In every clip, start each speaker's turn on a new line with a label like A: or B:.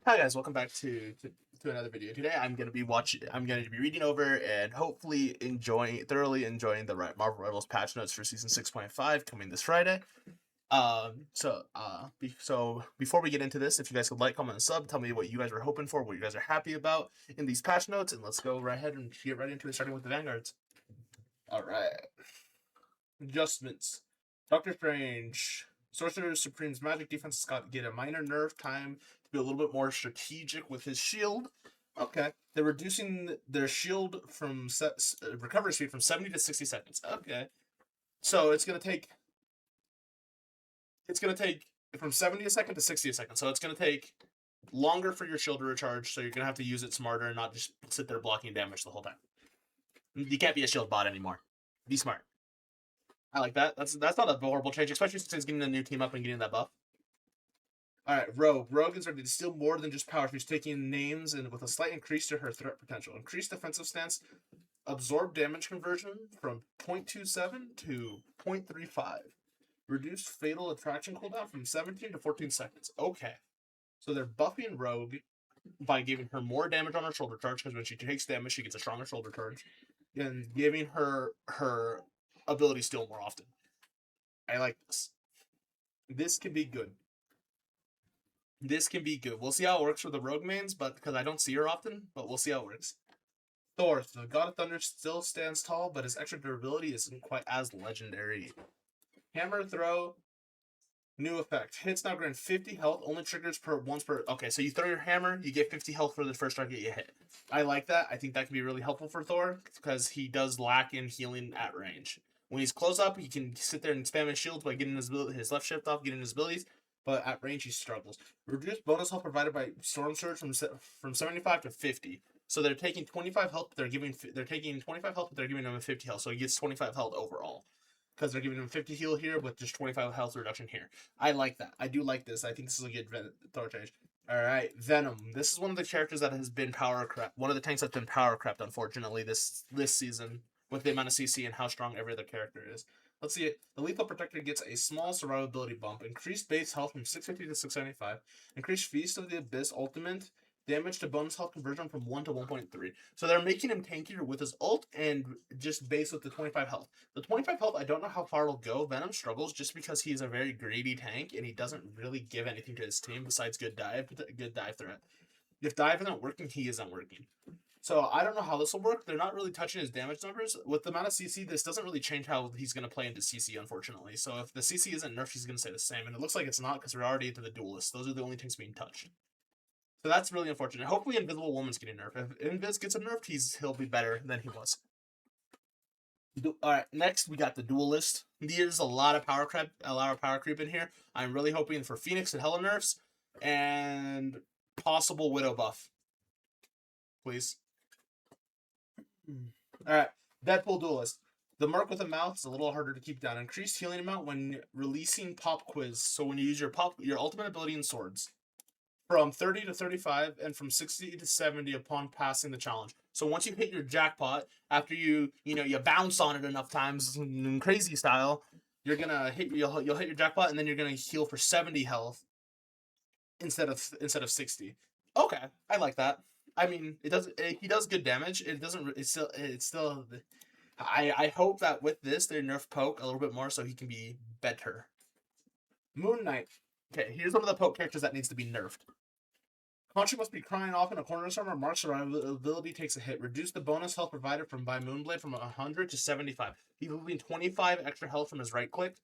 A: Hi guys, welcome back to another video. Today I'm going to be reading over and hopefully thoroughly enjoying the Marvel Rivals patch notes for season 6.5 coming this Friday. So before we get into this, if you guys could like, comment, and sub, tell me what you guys are hoping for, what you guys are happy about in these patch notes, and let's go right ahead and get right into it, starting with the Vanguards. All right. Adjustments. Doctor Strange. Sorcerer Supreme's magic defense has got to get a minor nerf time to be a little bit more strategic with his shield. Okay. They're reducing their shield from recovery speed from 70 to 60 seconds. Okay. So it's gonna take from 70 a second to 60 a second. So it's gonna take longer for your shield to recharge, so you're gonna have to use it smarter and not just sit there blocking damage the whole time. You can't be a shield bot anymore. Be smart. I like that. That's not a horrible change, especially since he's getting a new team up and getting that buff. All right, Rogue. Rogue is ready to steal more than just power. She's taking names and with a slight increase to her threat potential. Increased defensive stance, absorb damage conversion from 0.27 to 0.35. Reduced fatal attraction cooldown from 17 to 14 seconds. Okay. So they're buffing Rogue by giving her more damage on her shoulder charge, because when she takes damage, she gets a stronger shoulder charge, and giving her ability steal more often. I like this. This can be good. This can be good. We'll see how it works for the Rogue mains, but because I don't see her often, but we'll see how it works. Thor, the God of Thunder, still stands tall, but his extra durability isn't quite as legendary. Hammer throw, new effect. Hits now grant 50 health, only triggers once per. Okay, so you throw your hammer, you get 50 health for the first target you hit. I like that. I think that can be really helpful for Thor because he does lack in healing at range. When he's close up, he can sit there and spam his shields by getting his left shift off, getting his abilities, but at range he struggles. Reduced bonus health provided by Storm Surge from 75 to 50. So they're taking 25 health, but they're taking 25 health, but they're giving him a 50 health. So he gets 25 health overall, because they're giving him 50 heal here with just 25 health reduction here. I like that. I do like this. I think this is a good Thor change. All right, Venom. This is one of the characters that has been power crept. One of the tanks that's been power crept, unfortunately, this season, with the amount of CC and how strong every other character is. Let's see it. The Lethal Protector gets a small survivability bump, increased base health from 650 to 675, increased Feast of the Abyss ultimate, damage to bonus health conversion from 1 to 1.3. So they're making him tankier with his ult and just base with the 25 health. The 25 health, I don't know how far it'll go. Venom struggles just because he's a very greedy tank and he doesn't really give anything to his team besides good dive threat. If dive isn't working, he isn't working. So I don't know how this will work. They're not really touching his damage numbers. With the amount of CC, this doesn't really change how he's going to play into CC, unfortunately. So if the CC isn't nerfed, he's going to stay the same. And it looks like it's not because we're already into the duelists. Those are the only things being touched. So that's really unfortunate. Hopefully Invisible Woman's getting nerfed. If Invis gets him nerfed, he'll be better than he was. Alright, next we got the Duelist. There's a lot of power creep in here. I'm really hoping for Phoenix and Hella nerfs and possible Widow buff. Please. Alright, Deadpool Duelist. The mark with a mouth is a little harder to keep down. Increased healing amount when releasing Pop Quiz. So when you use your ultimate ability in swords. From 30 to 35 and from 60 to 70 upon passing the challenge. So once you hit your jackpot, after you bounce on it enough times in crazy style, you'll hit your jackpot, and then you're gonna heal for 70 health instead of 60. Okay, I like that. I mean, he does good damage. I hope that with this they nerf Poke a little bit more so he can be better. Moon Knight. Okay, here's one of the Poke characters that needs to be nerfed. Contra must be crying off in a corner somewhere. Mark's survivability takes a hit. Reduce the bonus health provided by Moonblade from 100 to 75. He's moving 25 extra health from his right click.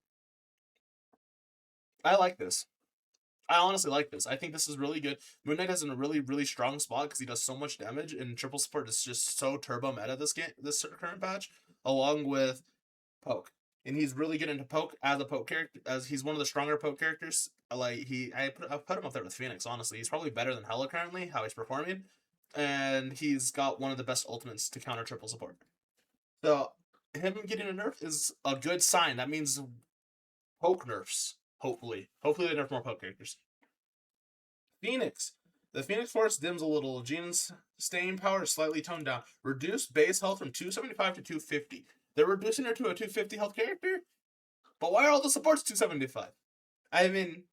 A: I like this. I honestly like this. I think this is really good. Moon Knight is in a really, really strong spot because he does so much damage, and triple support is just so turbo meta this current patch, along with Poke. And he's really good into Poke as a Poke character, as he's one of the stronger Poke characters. I've put him up there with Phoenix, honestly. He's probably better than Hela currently, how he's performing. And he's got one of the best ultimates to counter triple support. So him getting a nerf is a good sign. That means Poke nerfs, hopefully. Hopefully they nerf more Poke characters. Phoenix. The Phoenix Force dims a little. Jean's staying power is slightly toned down. Reduced base health from 275 to 250. They're reducing her to a 250 health character? But why are all the supports 275? I mean,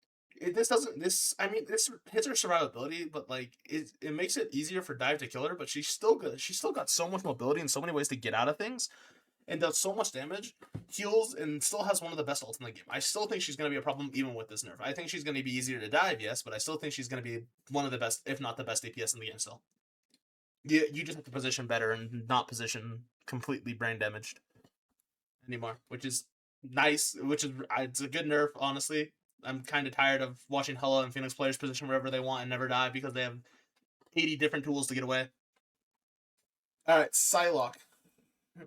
A: This doesn't. This I mean, this hits her survivability, but like it makes it easier for Dive to kill her. But she's still good. She's still got so much mobility and so many ways to get out of things, and does so much damage, heals, and still has one of the best ults in the game. I still think she's going to be a problem even with this nerf. I think she's going to be easier to dive, yes, but I still think she's going to be one of the best, if not the best DPS in the game still. You just have to position better and not position completely brain damaged anymore, which is nice, which is it's a good nerf, honestly. I'm kind of tired of watching Hella and Phoenix players position wherever they want and never die because they have 80 different tools to get away. Alright, Psylocke.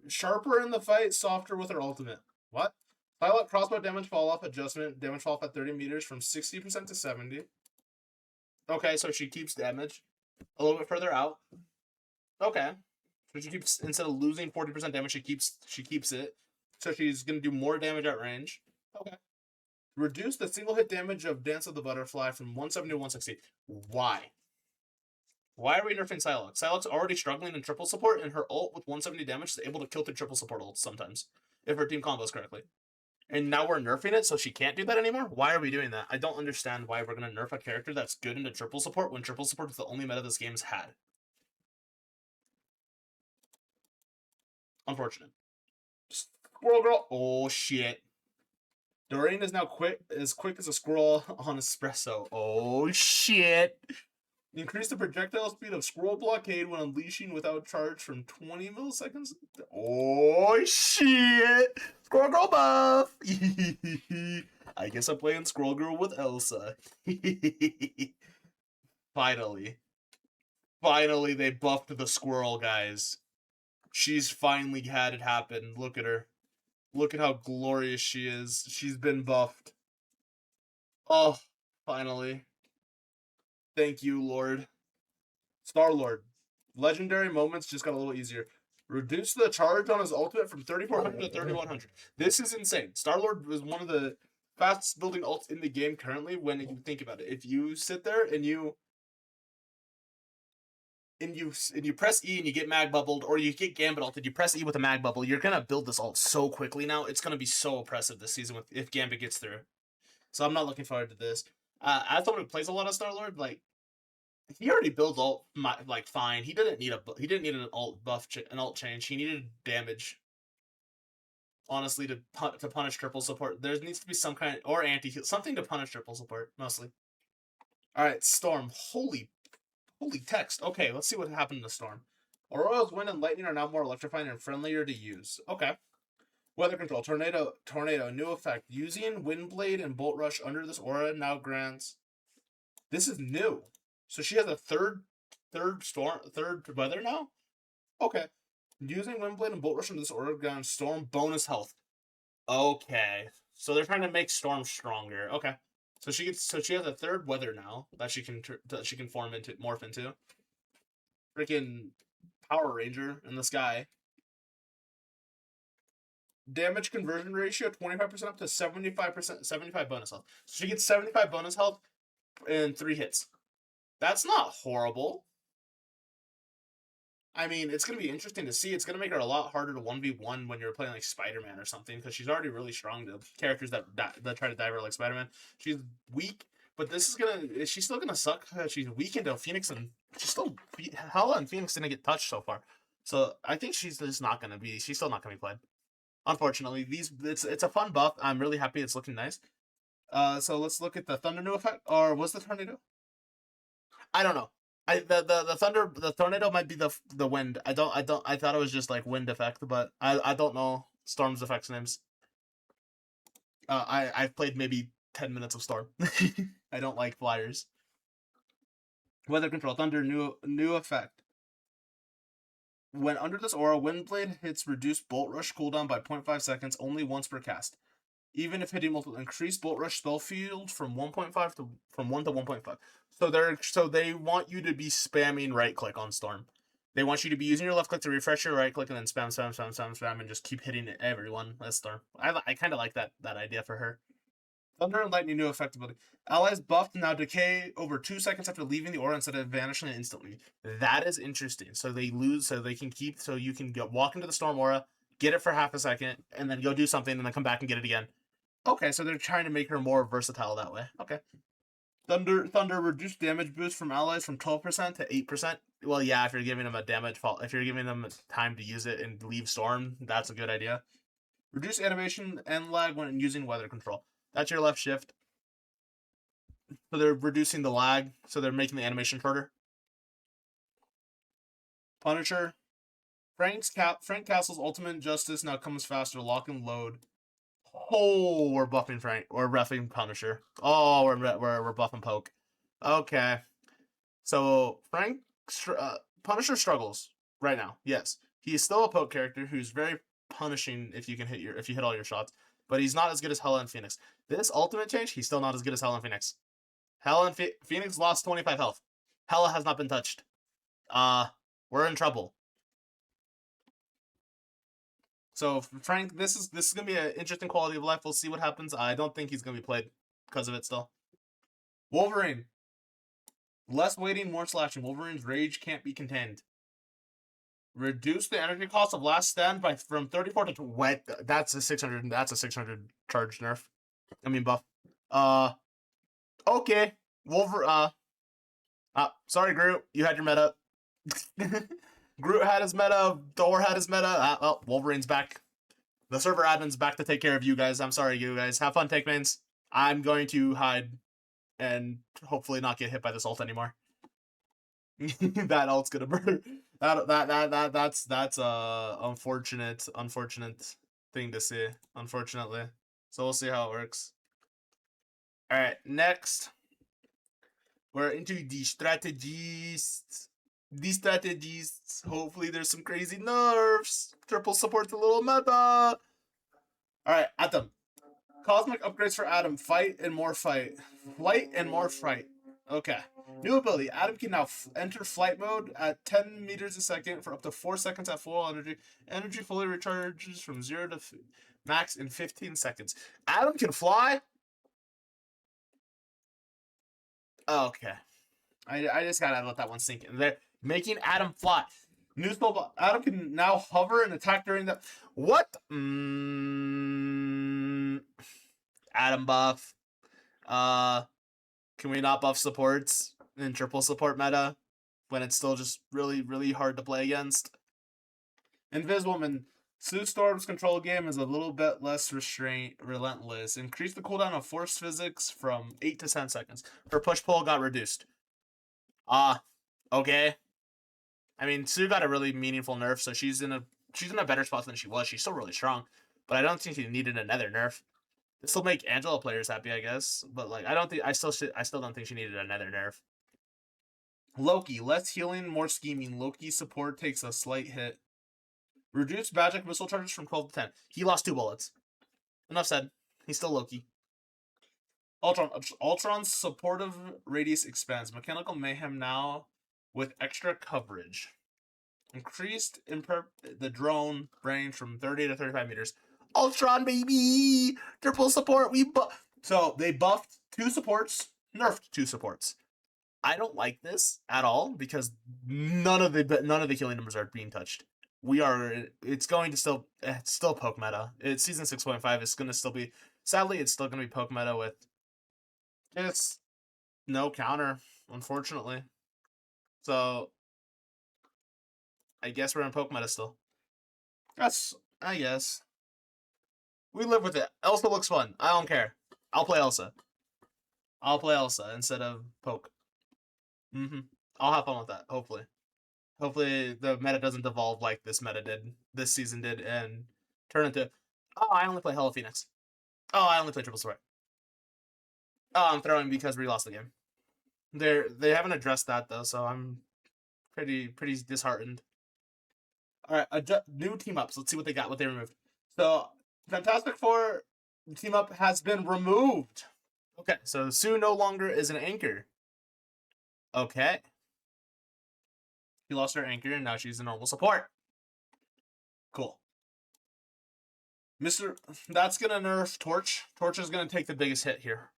A: Sharper in the fight, softer with her ultimate. What? Psylocke crossbow damage fall off adjustment. Damage fall off at 30 meters from 60% to 70. Okay, so she keeps damage a little bit further out. Okay. So she keeps, instead of losing 40% damage, she keeps it. So she's gonna do more damage at range. Okay. Reduce the single hit damage of Dance of the Butterfly from 170 to 160. Why? Why are we nerfing Psylocke? Psylocke's already struggling in triple support, and her ult with 170 damage is able to kill through triple support ults sometimes, if her team combos correctly. And now we're nerfing it, so she can't do that anymore? Why are we doing that? I don't understand why we're going to nerf a character that's good into triple support when triple support is the only meta this game's had. Unfortunate. Squirrel Girl. Oh, shit. Doreen is now quick as a squirrel on espresso. Oh, shit. Increase the projectile speed of Squirrel Blockade when unleashing without charge from 20 milliseconds. Oh, shit. Squirrel Girl buff. I guess I'm playing Squirrel Girl with Elsa. Finally. Finally, they buffed the squirrel, guys. She's finally had it happen. Look at her. Look at how glorious she is. She's been buffed. Oh, finally. Thank you, Lord. Star-Lord. Legendary moments just got a little easier. Reduce the charge on his ultimate from 3,400 to 3,100. This is insane. Star-Lord was one of the fastest building ults in the game currently when you think about it. If you sit there and you press E and you get mag bubbled, or you get Gambit ulted, you press E with a mag bubble, you're gonna build this ult so quickly now. It's gonna be so oppressive this season if Gambit gets through. So I'm not looking forward to this. As someone who plays a lot of Star-Lord, like, he already builds ult like fine. He didn't need an ult buff, an ult change. He needed damage. Honestly, to punish triple support, there needs to be some kind or anti heal, something to punish triple support mostly. All right, Storm. Holy text. Okay, let's see what happened to Storm. Aurora's wind and lightning are now more electrifying and friendlier to use. Okay. Weather control. Tornado. New effect. Using Windblade and Bolt Rush under this aura now grants. This is new. So she has a third weather now? Okay. Using Windblade and Bolt Rush under this aura grants Storm bonus health. Okay. So they're trying to make Storm stronger. Okay. So she has a third weather now that she can morph into. Freaking Power Ranger in the sky. Damage conversion ratio 25% up to 75%, 75 bonus health. So she gets 75 bonus health in 3 hits. That's not horrible. I mean, it's going to be interesting to see. It's going to make her a lot harder to 1v1 when you're playing like Spider-Man or something, because she's already really strong to characters that try to dive her like Spider-Man. She's weak, but she's still going to suck. She's weak into Phoenix, and Hella and Phoenix didn't get touched so far. So I think she's still not going to be played. Unfortunately, it's a fun buff. I'm really happy it's looking nice. So let's look at the Thunder new effect. Or was the Tornado? I don't know. The tornado might be the wind. I thought it was just like wind effect, but I don't know Storm's effects names. I've played maybe 10 minutes of Storm. I don't like flyers. Weather control. Thunder new effect. When under this aura, Windblade hits reduced Bolt Rush cooldown by 0.5 seconds only once per cast. Even if hitting multiple, increase Bolt Rush spell field from 1.5 to 1 to 1.5. So they want you to be spamming right click on Storm. They want you to be using your left click to refresh your right click and then spam, and just keep hitting everyone. That's Storm. I kind of like that idea for her. Thunder and Lightning new effect ability. Allies buffed now decay over 2 seconds after leaving the aura instead of vanishing instantly. That is interesting. So they lose, so they can keep, so you can walk into the Storm aura, get it for half a second, and then go do something, and then come back and get it again. Okay, so they're trying to make her more versatile that way. Okay. Thunder reduced damage boost from allies from 12% to 8%. Well, yeah, if you're giving them a damage fault, if you're giving them time to use it and leave storm, that's a good idea. Reduce animation and lag when using weather control. That's your left shift. So they're reducing the lag, so they're making the animation shorter. Punisher. Frank Castle's ultimate justice now comes faster. Lock and load. Oh, we're buffing Frank. We're buffing Punisher. Oh, we're buffing Poke. Okay. So Punisher struggles right now. Yes, he is still a Poke character who's very punishing if you hit all your shots, but he's not as good as Hela and Phoenix. This ultimate change, he's still not as good as Hela and Phoenix. Hela and Phoenix lost 25 health. Hela has not been touched. We're in trouble. So Frank, this is gonna be an interesting quality of life. We'll see what happens. I don't think he's gonna be played because of it still. Wolverine. Less waiting, more slashing. Wolverine's rage can't be contained. Reduce the energy cost of last stand from 34 to wet. That's a 600. That's a 600 charge nerf. I mean buff. Okay. Sorry, Groot. You had your meta. Groot had his meta. Thor had his meta. Well, Wolverine's back. The server admin's back to take care of you guys. I'm sorry, you guys. Have fun, take mains. I'm going to hide and hopefully not get hit by this ult anymore. That ult's gonna burn. That's unfortunate thing to see. Unfortunately, so we'll see how it works. All right, next we're into the strategies. These strategies. Hopefully, there's some crazy nerfs. Triple supports a little meta. All right, Atom. Cosmic upgrades for Adam. Fight and more fight. Flight and more fright. Okay. New ability. Adam can now enter flight mode at 10 meters a second for up to 4 seconds at full energy. Energy fully recharges from 0 to max in 15 seconds. Adam can fly? Okay. I just gotta let that one sink in. They're making Adam fly. New spell. Adam can now hover and attack during the... What? Adam buff. Can we not buff supports in triple support meta when it's still just really, really hard to play against? Inviswoman. Sue Storm's control game is a little bit less relentless. Increase the cooldown of force physics from 8 to 10 seconds. Her push-pull got reduced. Okay. I mean, Sue got a really meaningful nerf, so she's in a better spot than she was. She's still really strong, but I don't think she needed another nerf. This will make Angela players happy, I guess. But like, I still don't think she needed another nerf. Loki, less healing, more scheming. Loki support takes a slight hit. Reduced magic missile charges from 12 to 10. He lost 2 bullets. Enough said. He's still Loki. Ultron's supportive radius expands. Mechanical mayhem now with extra coverage. Increased the drone range from 30 to 35 meters. Ultron, baby! Triple support, so they buffed 2 supports, nerfed 2 supports. I don't like this at all because none of the healing numbers are being touched. It's still poke meta. It's season 6.5. It's gonna still be, sadly, it's still gonna be poke meta with just no counter, unfortunately. So I guess we're in poke meta still. I guess. We live with it. Elsa looks fun. I don't care. I'll play Elsa. I'll play Elsa instead of Poke. I'll have fun with that, hopefully. Hopefully the meta doesn't devolve like this season did, and turn into, oh, I only play Hela Phoenix. Oh, I only play Triple Support. Oh, I'm throwing because we lost the game. They haven't addressed that, though, so I'm pretty disheartened. All right, new team-ups. Let's see what they removed. So... Fantastic Four team up has been removed. Okay, so Sue no longer is an anchor. Okay. She lost her anchor and now she's a normal support. Cool. That's gonna nerf Torch. Torch is gonna take the biggest hit here.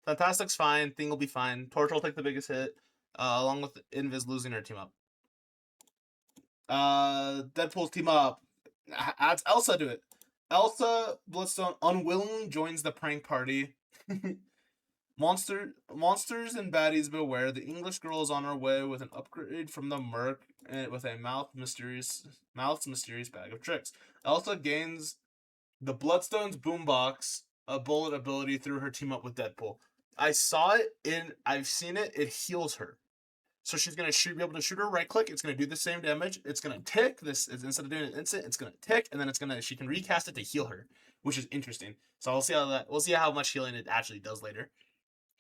A: Fantastic's fine. Thing will be fine. Torch will take the biggest hit, along with Invis losing her team up. Deadpool's team up adds Elsa to it. Elsa Bloodstone unwillingly joins the prank party. Monsters and baddies beware. The English girl is on her way with an upgrade from the Merc and with a mouth's mysterious bag of tricks. Elsa gains the Bloodstone's boombox, a bullet ability through her team up with Deadpool. I've seen it. It heals her. So she's gonna be able to shoot her right click. It's gonna do the same damage. It's gonna tick. Instead of doing an instant, it's gonna tick, and then she can recast it to heal her, which is interesting. So we'll see how much healing it actually does later.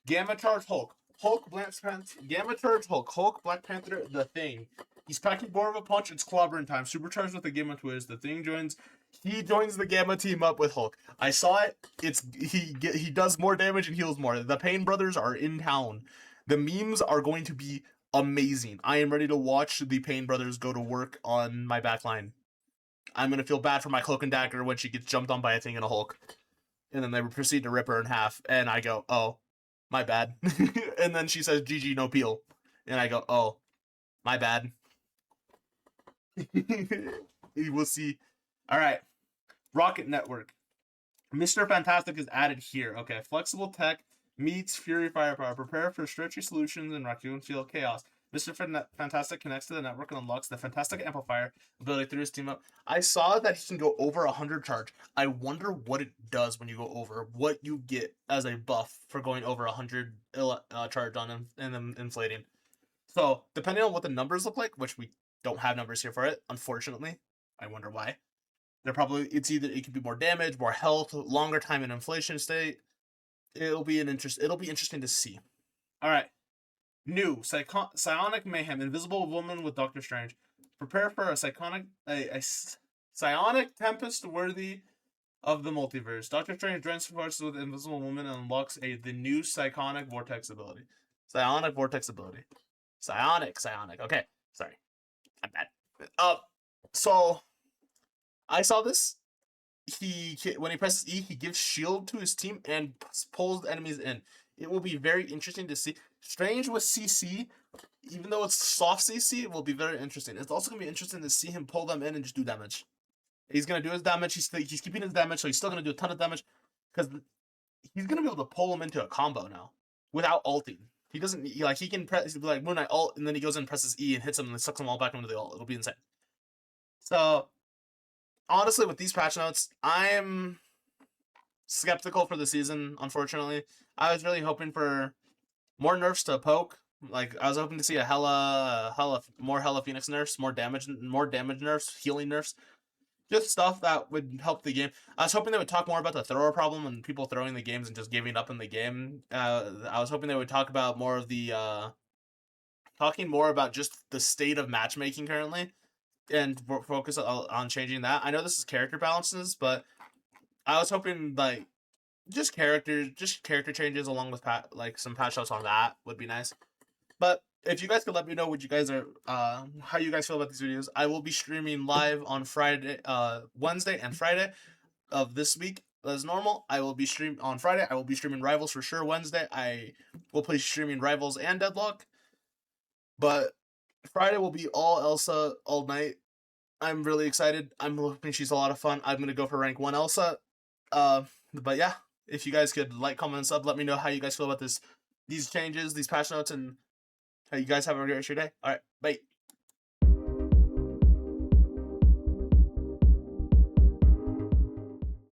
A: Gamma Charge Hulk. Gamma Charge Hulk. Hulk, Black Panther, the Thing. He's packing more of a punch. It's clobbering time. Supercharged with the Gamma Twist. The Thing joins. He joins the Gamma team up with Hulk. I saw it. He does more damage and heals more. The Pain Brothers are in town. The memes are going to be amazing. I am ready to watch the Pain Brothers go to work on my backline. I'm gonna feel bad for my Cloak and Dagger when she gets jumped on by a Thing and a Hulk, and then they proceed to rip her in half. And I go, oh, my bad. And then she says, GG, no peel. And I go, oh, my bad. We'll see. All right. Rocket Network. Mr. Fantastic is added here. Okay. Flexible tech meets Fury Firepower. Prepare for stretchy solutions and Raccoon Field Chaos. Mr. Fantastic connects to the network and unlocks the Fantastic Amplifier ability through his team up. I saw that he can go over 100 charge. I wonder what it does when you go over. What you get as a buff for going over 100 charge on him and then inflating. So, depending on what the numbers look like, which we don't have numbers here for it, unfortunately. I wonder why. It could be more damage, more health, longer time in inflation state. It'll be interesting to see. All right. New Psionic Mayhem, Invisible Woman with Doctor Strange. Prepare for a psionic tempest worthy of the multiverse. Doctor Strange joins forces with Invisible Woman and unlocks the new Psionic Vortex ability. Psionic Vortex ability. Psionic. Okay, sorry, I'm bad. So I saw this. When he presses E, he gives shield to his team and pulls enemies in. It will be very interesting to see. Strange with CC, even though it's soft CC, it will be very interesting. It's also going to be interesting to see him pull them in and just do damage. He's going to do his damage. He's keeping his damage, so he's still going to do a ton of damage. Because he's going to be able to pull them into a combo now. Without ulting. He can press, he'll be like, Moon Knight ult, and then he goes in and presses E and hits them and sucks them all back into the ult. It'll be insane. So, honestly, with these patch notes, I'm skeptical for the season, unfortunately. I was really hoping for more nerfs to poke. Like, I was hoping to see more Hella Phoenix nerfs, more damage nerfs, healing nerfs. Just stuff that would help the game. I was hoping they would talk more about the thrower problem and people throwing the games and just giving up in the game. I was hoping they would talk about more of the... talking more about just the state of matchmaking currently. And focus on changing that. I know this is character balances, but I was hoping, like, just character changes along with some patch notes on that would be nice. But if you guys could let me know what you guys are, how you guys feel about these videos, I will be streaming live on Wednesday and Friday of this week as normal. I will be streaming on Friday. I will be streaming Rivals for sure. Wednesday, I will be streaming Rivals and Deadlock. But Friday will be all Elsa all night. I'm really excited. I'm hoping she's a lot of fun. I'm going to go for rank 1 Elsa. But yeah, if you guys could like, comment, and sub, let me know how you guys feel about these changes, these patch notes, and how you guys have a great rest of your day. All right, bye.